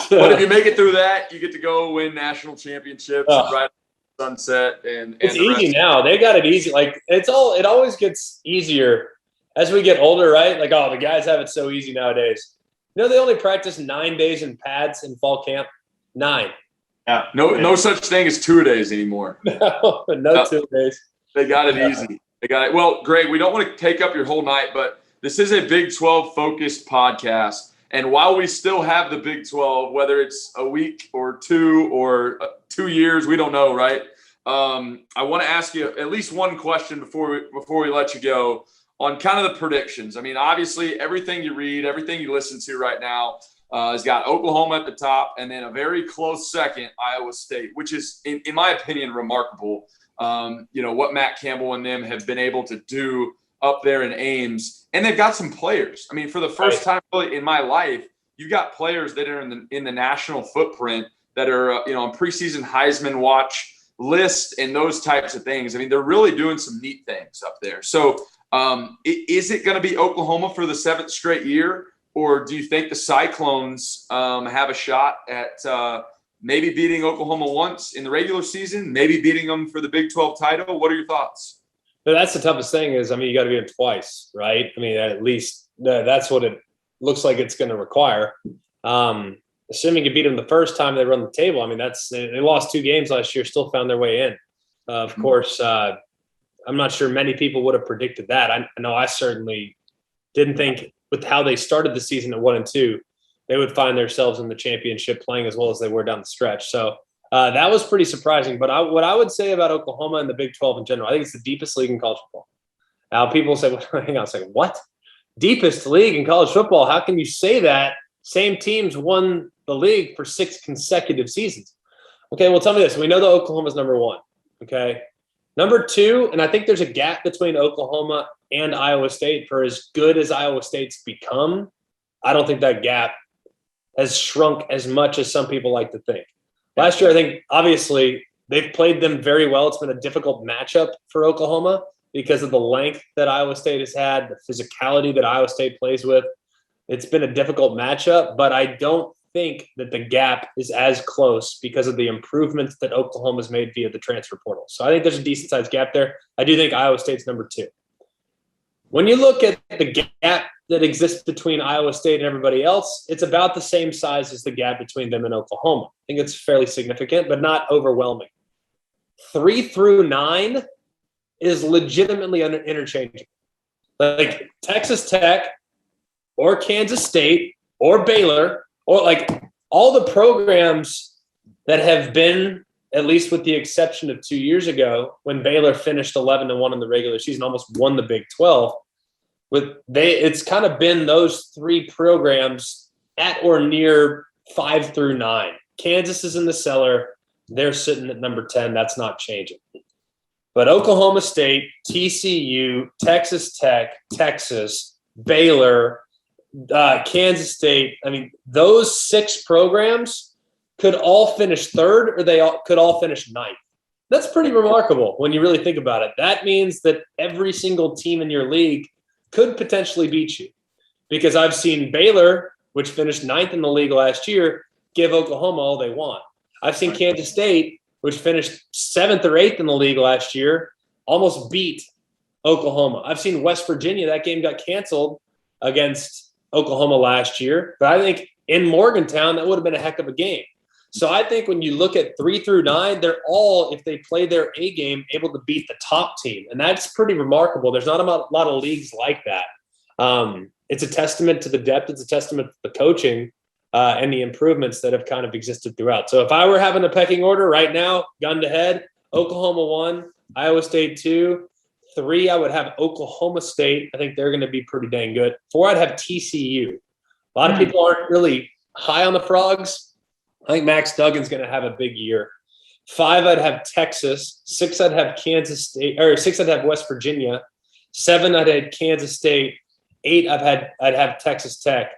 if you make it through that, you get to go win national championships right at sunset. And it's easy now. They got it easy. Like it always gets easier as we get older, right? Like, the guys have it so easy nowadays. They only practice 9 days in pads in fall camp. 9. Yeah. No such thing as 2 days anymore. No 2 days. They got it easy. They got it. Well, Greg, we don't want to take up your whole night, but this is a Big 12 focused podcast. And while we still have the Big 12, whether it's a week or 2 years, we don't know, right? I want to ask you at least one question before we let you go on kind of the predictions. I mean, obviously, everything you read, everything you listen to right now has got Oklahoma at the top, and then a very close second, Iowa State, which is, in my opinion, remarkable. What Matt Campbell and them have been able to do up there in Ames, and they've got some players. I mean, for the first time really in my life, you've got players that are in the national footprint that are on preseason Heisman watch list and those types of things. I mean, they're really doing some neat things up there. So, is it going to be Oklahoma for the 7th straight year, or do you think the Cyclones have a shot at maybe beating Oklahoma once in the regular season, maybe beating them for the Big 12 title? What are your thoughts? No, that's the toughest thing is, you got to beat them twice, right? I mean, at least that's what it looks like it's going to require. Assuming you beat them the first time they run the table, I mean, they lost 2 games last year, still found their way in. Of course, I'm not sure many people would have predicted that. I know I certainly didn't think with how they started the season at 1-2, they would find themselves in the championship playing as well as they were down the stretch. So that was pretty surprising. But what I would say about Oklahoma and the Big 12 in general, I think it's the deepest league in college football. Now, people say, well, hang on a second, what? Deepest league in college football? How can you say that? Same teams won the league for 6 consecutive seasons. Okay, well, tell me this. We know that Oklahoma's number 1, okay? Number 2, and I think there's a gap between Oklahoma and Iowa State. For as good as Iowa State's become, I don't think that gap has shrunk as much as some people like to think. Last year, I think, obviously, they've played them very well. It's been a difficult matchup for Oklahoma because of the length that Iowa State has had, the physicality that Iowa State plays with. It's been a difficult matchup, but I don't think that the gap is as close because of the improvements that Oklahoma's made via the transfer portal. So I think there's a decent-sized gap there. I do think Iowa State's number 2. When you look at the gap that exists between Iowa State and everybody else, it's about the same size as the gap between them and Oklahoma. I think it's fairly significant, but not overwhelming. 3 through 9 is legitimately interchangeable. Like Texas Tech or Kansas State or Baylor or like all the programs that have been, at least with the exception of 2 years ago when Baylor finished 11-1 in the regular season, almost won the Big 12. It's kind of been those 3 programs at or near 5 through 9. Kansas is in the cellar. They're sitting at number 10. That's not changing. But Oklahoma State, TCU, Texas Tech, Texas, Baylor, Kansas State, I mean, those 6 programs could all finish 3rd or they could all finish 9th. That's pretty remarkable when you really think about it. That means that every single team in your league could potentially beat you, because I've seen Baylor, which finished 9th in the league last year, give Oklahoma all they want. I've seen Kansas State, which finished 7th or 8th in the league last year, almost beat Oklahoma. I've seen West Virginia, that game got canceled against Oklahoma last year, but I think in Morgantown, that would have been a heck of a game. So I think when you look at 3 through 9, they're all, if they play their A game, able to beat the top team. And that's pretty remarkable. There's not a lot of leagues like that. It's a testament to the depth. It's a testament to the coaching and the improvements that have kind of existed throughout. So if I were having a pecking order right now, gun to head, Oklahoma 1, Iowa State 2, 3, I would have Oklahoma State. I think they're going to be pretty dang good. 4, I'd have TCU. A lot of people aren't really high on the Frogs. I think Max Duggan's going to have a big year. 5, I'd have Texas. 6, I'd have Kansas State, or 6, I'd have West Virginia. 7, I'd have Kansas State. 8, I'd have Texas Tech.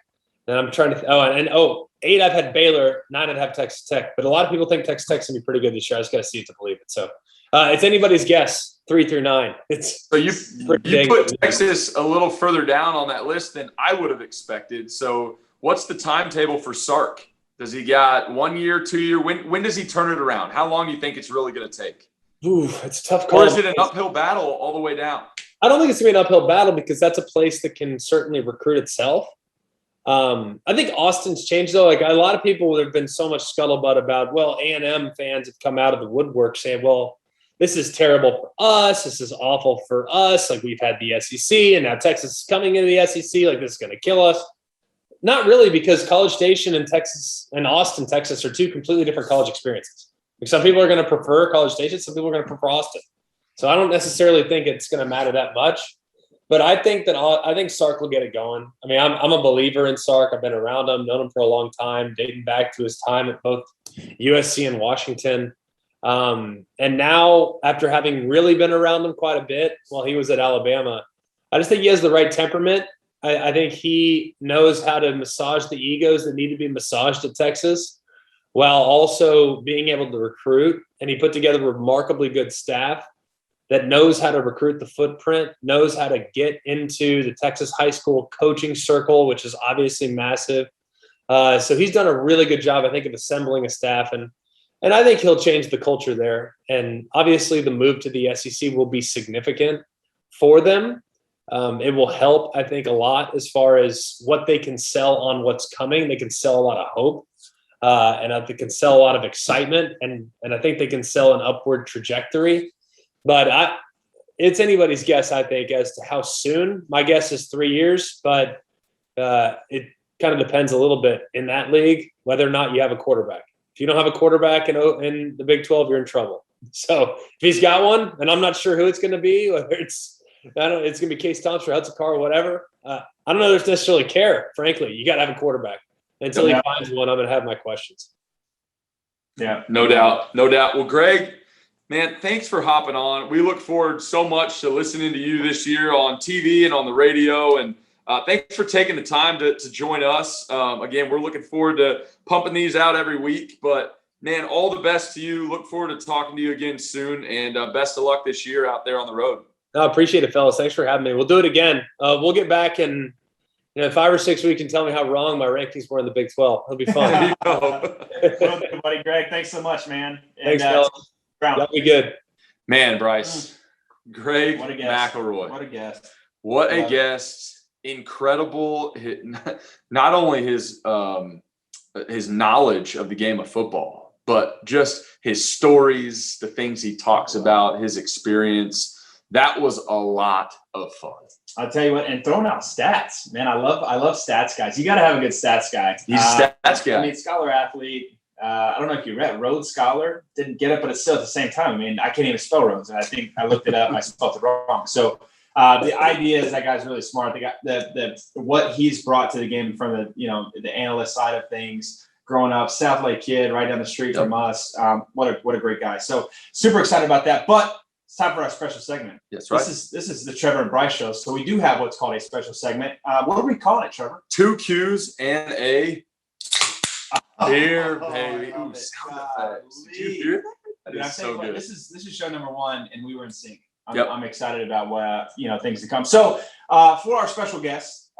And I'm trying to 8, I've had Baylor. 9, I'd have Texas Tech. But a lot of people think Texas Tech's going to be pretty good this year. I just got to see it to believe it. So it's anybody's guess, 3 through 9. So you put Texas a little further down on that list than I would have expected. So what's the timetable for Sark? Does he got 1 year, 2 year? When does he turn it around? How long do you think it's really going to take? Ooh, it's a tough call. Or is it an uphill battle all the way down? I don't think it's going to be an uphill battle because that's a place that can certainly recruit itself. I think Austin's changed, though. Like a lot of people, there have been so much scuttlebutt about, well, A&M fans have come out of the woodwork saying, well, this is terrible for us. This is awful for us. Like, we've had the SEC, and now Texas is coming into the SEC. Like, this is going to kill us. Not really, because College Station and Texas and Austin, Texas are two completely different college experiences. Like, some people are going to prefer College Station. Some people are going to prefer Austin. So I don't necessarily think it's going to matter that much. But I think Sark will get it going. I mean, I'm a believer in Sark. I've been around him, known him for a long time, dating back to his time at both USC and Washington. And now, after having really been around him quite a bit while he was at Alabama, I just think he has the right temperament. I think he knows how to massage the egos that need to be massaged at Texas, while also being able to recruit. And he put together a remarkably good staff that knows how to recruit the footprint, knows how to get into the Texas high school coaching circle, which is obviously massive. So he's done a really good job, I think, of assembling a staff. And I think he'll change the culture there. And obviously the move to the SEC will be significant for them. It will help, I think, a lot as far as what they can sell on what's coming. They can sell a lot of hope, and they can sell a lot of excitement. And I think they can sell an upward trajectory. But it's anybody's guess, I think, as to how soon. My guess is 3 years, but it kind of depends a little bit in that league whether or not you have a quarterback. If you don't have a quarterback in the Big 12, you're in trouble. So if he's got one, and I'm not sure who it's going to be, whether it's going to be Case Thompson or Hudson Carr or whatever. I don't know if necessarily care, frankly. You got to have a quarterback. Until he finds one, I'm going to have my questions. Yeah, no doubt. No doubt. Well, Greg, man, thanks for hopping on. We look forward so much to listening to you this year on TV and on the radio. And thanks for taking the time to join us. Again, we're looking forward to pumping these out every week. But, man, all the best to you. Look forward to talking to you again soon. And best of luck this year out there on the road. I appreciate it, fellas. Thanks for having me. We'll do it again. We'll get back in 5 or 6 weeks and tell me how wrong my rankings were in the Big 12. It'll be fun. There you go. Well, buddy, Greg, thanks so much, man. Thanks, fellas. That'll be good. Man, Bryce. Greg McElroy. What a guest. What a guest. Incredible. Not only his knowledge of the game of football, but just his stories, the things he talks about, his experience. That was a lot of fun. I'll tell you what, and throwing out stats, man. I love stats guys. You got to have a good stats guy. He's a stats guy. I mean, scholar athlete. I don't know if you read Rhodes Scholar. Didn't get it, but it's still at the same time. I mean, I can't even spell Rhodes, and I think I looked it up. I spelled it wrong. So the idea is that guy's really smart. They got the what he's brought to the game from the analyst side of things. Growing up, South Lake kid, right down the street from us. What a great guy. So super excited about that. But it's time for our special segment. That's right. This is the Trevor and Bryce Show. So we do have what's called a special segment. What are we calling it, Trevor? 2 Qs and a beer, baby. Ooh, sound effects. Did you hear that? That is so good. This is show number 1, and we were in sync. I'm excited about what things to come. So for our special guests,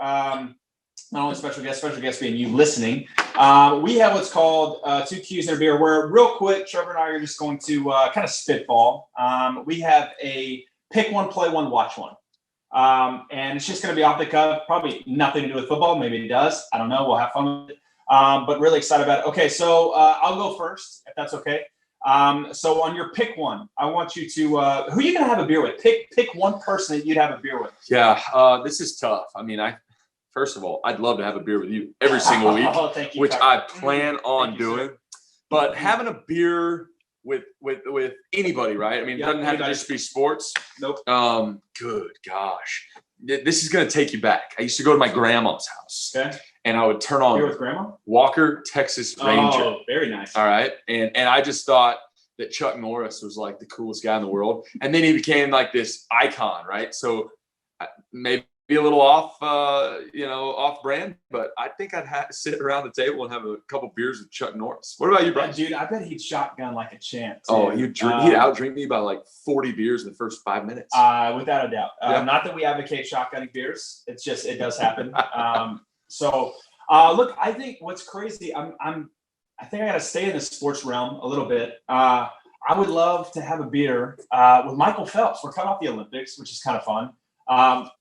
not only special guest being you listening, we have what's called 2 Qs and a beer, where real quick, Trevor and I are just going to kind of spitball. We have a pick one, play one, watch one. And it's just going to be off the cuff, probably nothing to do with football. Maybe it does. I don't know. We'll have fun with it. But really excited about it. Okay, so I'll go first, if that's okay. So on your pick one, I want you to who are you going to have a beer with? Pick one person that you'd have a beer with. Yeah, this is tough. I mean, First of all, I'd love to have a beer with you every single week, thank you, which I plan on doing. Sir. But having a beer with anybody, right? I mean, it doesn't have to just be sports. Nope. Good gosh. This is going to take you back. I used to go to my grandma's house. Okay. And I would turn on beer with grandma? Walker Texas Ranger. Oh, very nice. All right. And I just thought that Chuck Norris was like the coolest guy in the world. And then he became like this icon, right? So maybe be a little off, off brand, but I think I'd sit around the table and have a couple beers with Chuck Norris. What about you, Brian? Dude, I bet he'd shotgun like a champ. Too. Oh, he'd outdrink me by like 40 beers in the first 5 minutes. Without a doubt. Not that we advocate shotgunning beers. It's just, it does happen. Look, I think what's crazy, I think I got to stay in the sports realm a little bit. I would love to have a beer with Michael Phelps. We're cut off the Olympics, which is kind of fun.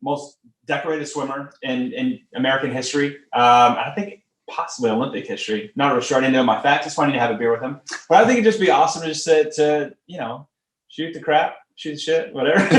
Most decorated swimmer in American history. I think possibly Olympic history. Not really sure. I didn't know my facts. It's funny to have a beer with him. But I think it'd just be awesome just to shoot the crap, shoot the shit, whatever, and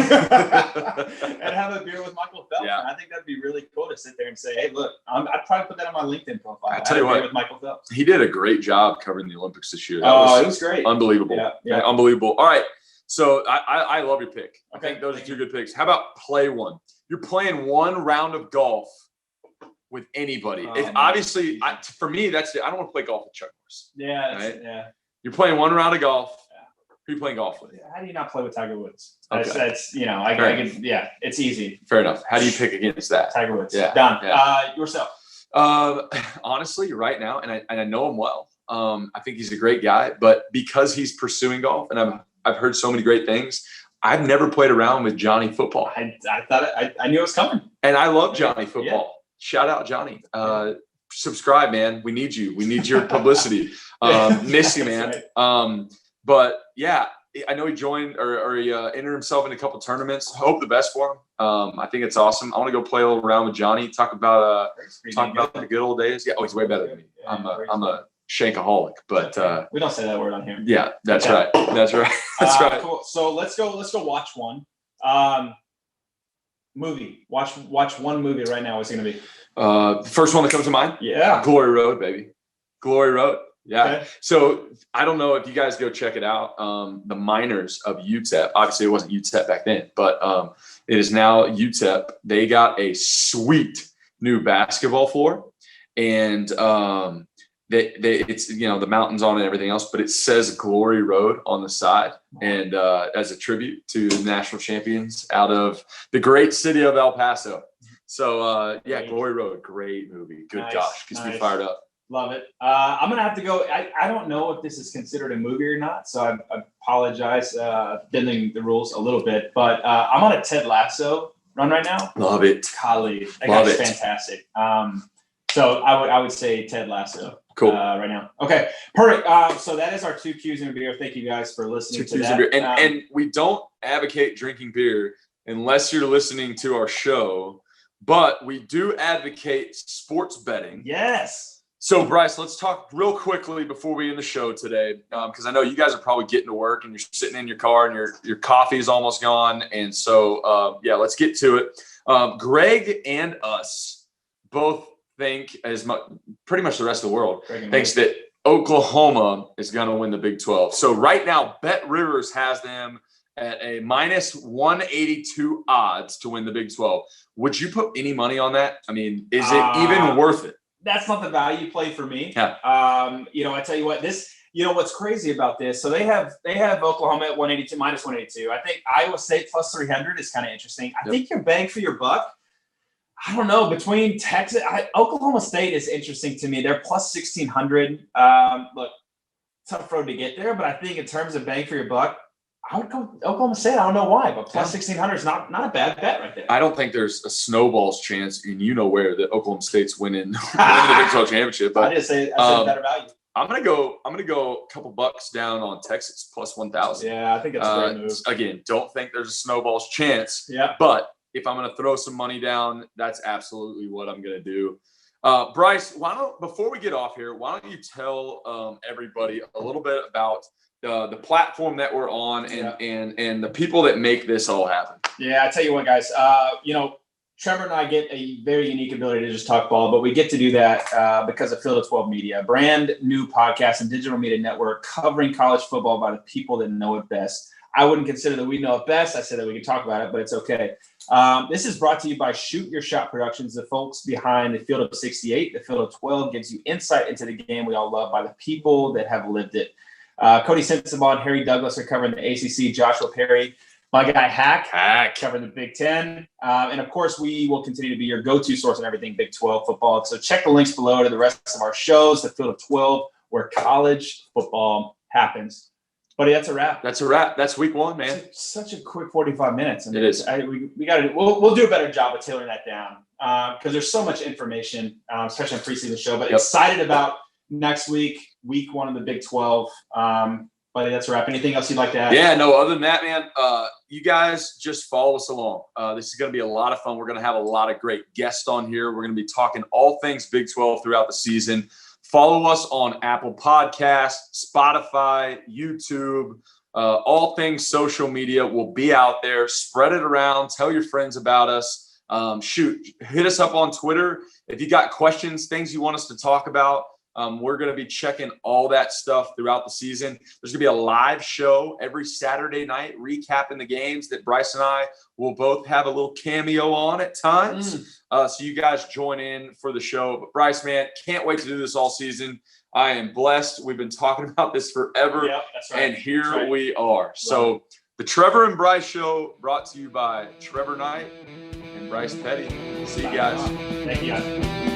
have a beer with Michael Phelps. Yeah. And I think that'd be really cool to sit there and say, hey, look, I'd probably put that on my LinkedIn profile. I tell you what, with Michael Phelps. He did a great job covering the Olympics this year. It was great. Unbelievable. Yeah. Unbelievable. All right. So I love your pick. I Okay, think those are two good picks. How about play one? You're playing one round of golf with anybody. Obviously, for me, that's it. I don't want to play golf with Chuck Norris. Yeah. Right? Yeah. You're playing one round of golf. Who are you playing golf with? How do you not play with Tiger Woods? Okay. That's I can, it's easy. Fair enough. How do you pick against that? Tiger Woods. Yeah. Done. Yeah. Yourself. Honestly, right now, and I know him well. I think he's a great guy, but because he's pursuing golf, and I've heard so many great things, I've never played around with Johnny Football. I thought I knew it was coming. And I love Johnny Football. Yeah. Shout out Johnny. Subscribe, man. We need you. We need your publicity. Miss you, man. Right. But yeah, I know he joined or he entered himself in a couple tournaments. Hope the best for him. I think it's awesome. I want to go play a little around with Johnny. Talk about the good old days. Yeah. Oh, he's way better than me. Yeah, I'm a shankaholic, but we don't say that word on here. yeah, that's right. That's right. That's right. Cool. So let's go watch one. Movie. Watch one movie right now. What's it gonna be? The first one that comes to mind. Yeah. Glory Road, baby. Glory Road. Yeah. Okay. So I don't know if you guys go check it out. The miners of UTEP, obviously it wasn't UTEP back then, but it is now UTEP. They got a sweet new basketball floor, and it's the mountains on it and everything else, but it says Glory Road on the side, and as a tribute to the national champions out of the great city of El Paso. So Glory Road, great movie. Good gosh, gets me fired up. Love it. I'm going to have to go. I don't know if this is considered a movie or not, so I apologize bending the rules a little bit. But I'm on a Ted Lasso run right now. Love it. Golly, that guy's fantastic. So I would say Ted Lasso. Cool. Right now. Okay, perfect. So that is our 2 Qs and a beer. Thank you guys for listening to that. And we don't advocate drinking beer unless you're listening to our show, but we do advocate sports betting. Yes. So, Bryce, let's talk real quickly before we end the show today, because I know you guys are probably getting to work and you're sitting in your car and your coffee is almost gone. And so, let's get to it. Greg and us both think, pretty much the rest of the world thinks that Oklahoma is going to win the Big 12. So right now, Bet Rivers has them at a minus 182 odds to win the Big 12. Would you put any money on that? I mean, is it even worth it? That's not the value play for me. Yeah. I tell you what, what's crazy about this. So they have Oklahoma at 182, minus 182. I think Iowa State plus 300 is kind of interesting. I think your bang for your buck, I don't know, between Texas, Oklahoma State is interesting to me. They're plus 1,600. Look, tough road to get there, but I think in terms of bang for your buck, I would go Oklahoma State. I don't know why, but plus 1,600 is not a bad bet right there. I don't think there's a snowball's chance, and where that Oklahoma State's winning the Big 12 championship. But I said better value. I'm gonna go a couple bucks down on Texas plus 1,000. Yeah, I think it's a great move. Again, don't think there's a snowball's chance. Yeah. But if I'm gonna throw some money down, that's absolutely what I'm gonna do. Bryce, before we get off here, why don't you tell everybody a little bit about the platform that we're on and the people that make this all happen? Yeah, I tell you what, guys. Trevor and I get a very unique ability to just talk ball, but we get to do that because of Field of 12 Media, brand new podcast and digital media network covering college football by the people that know it best. I wouldn't consider that we know it best. I said that we could talk about it, but it's okay. This is brought to you by Shoot Your Shot Productions, the folks behind the Field of 68. The Field of 12 gives you insight into the game we all love by the people that have lived it. Cody Sensabaugh and Harry Douglas are covering the ACC. Joshua Perry, my guy Hack covering the Big Ten. And, of course, we will continue to be your go-to source on everything Big 12 football. So check the links below to the rest of our shows, the Field of 12, where college football happens. Buddy, that's a wrap. That's week one, man. Such a quick 45 minutes. I mean, it is. We got to. We'll do a better job of tailoring that down because there's so much information, especially on preseason show. But excited about next week, week one of the Big 12. Buddy, that's a wrap. Anything else you'd like to add? Yeah, no. Other than that, man, you guys just follow us along. This is going to be a lot of fun. We're going to have a lot of great guests on here. We're going to be talking all things Big 12 throughout the season. Follow us on Apple Podcasts, Spotify, YouTube, all things social media will be out there. Spread it around. Tell your friends about us. Hit us up on Twitter. If you got questions, things you want us to talk about, we're going to be checking all that stuff throughout the season. There's going to be a live show every Saturday night recapping the games that Bryce and I will both have a little cameo on at times. So you guys join in for the show. But Bryce, man, can't wait to do this all season. I am blessed. We've been talking about this forever. Yep, that's right. And here That's right. we are. So the Trevor and Bryce Show brought to you by Trevor Knight and Bryce Petty. See you guys. Thank you guys.